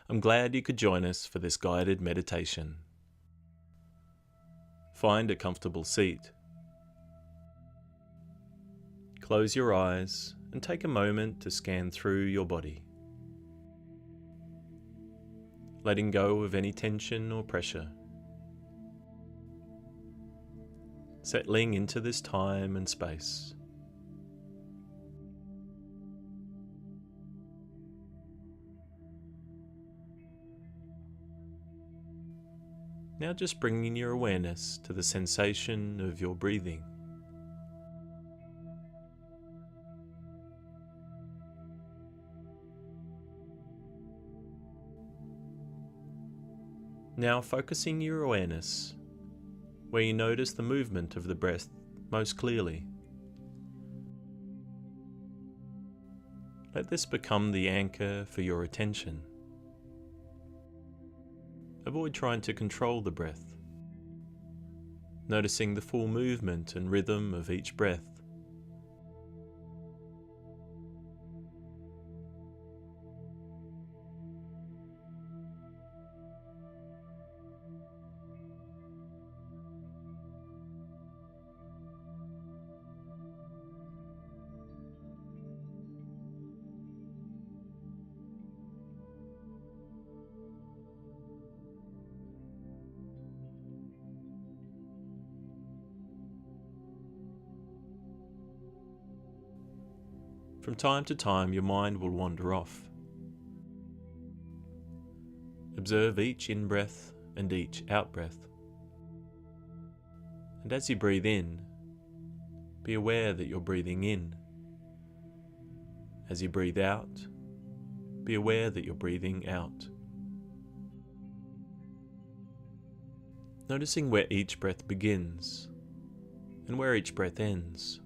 I'm glad you could join us for this guided meditation. Find a comfortable seat. Close your eyes and take a moment to scan through your body, letting go of any tension or pressure. Settling into this time and space. Now just bringing your awareness to the sensation of your breathing. Now focusing your awareness where you notice the movement of the breath most clearly. Let this become the anchor for your attention. Avoid trying to control the breath, noticing the full movement and rhythm of each breath. From time to time, your mind will wander off. Observe each in-breath and each out-breath. And as you breathe in, be aware that you're breathing in. As you breathe out, be aware that you're breathing out. Noticing where each breath begins and where each breath ends.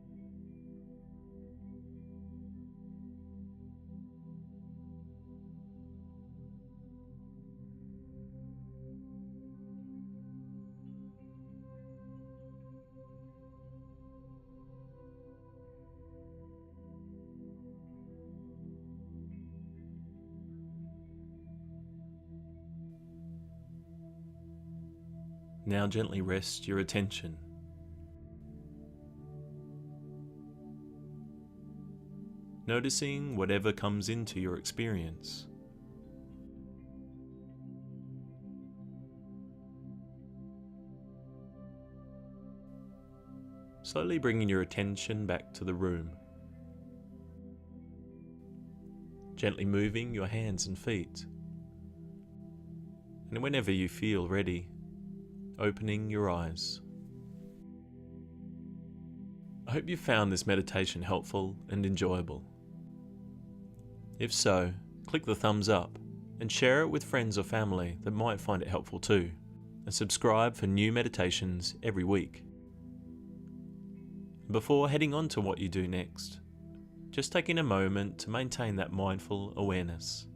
Now gently rest your attention. Noticing whatever comes into your experience. Slowly bringing your attention back to the room. Gently moving your hands and feet. And whenever you feel ready, opening your eyes. I hope you found this meditation helpful and enjoyable. If so, click the thumbs up and share it with friends or family that might find it helpful too, and subscribe for new meditations every week. Before heading on to what you do next, just taking a moment to maintain that mindful awareness.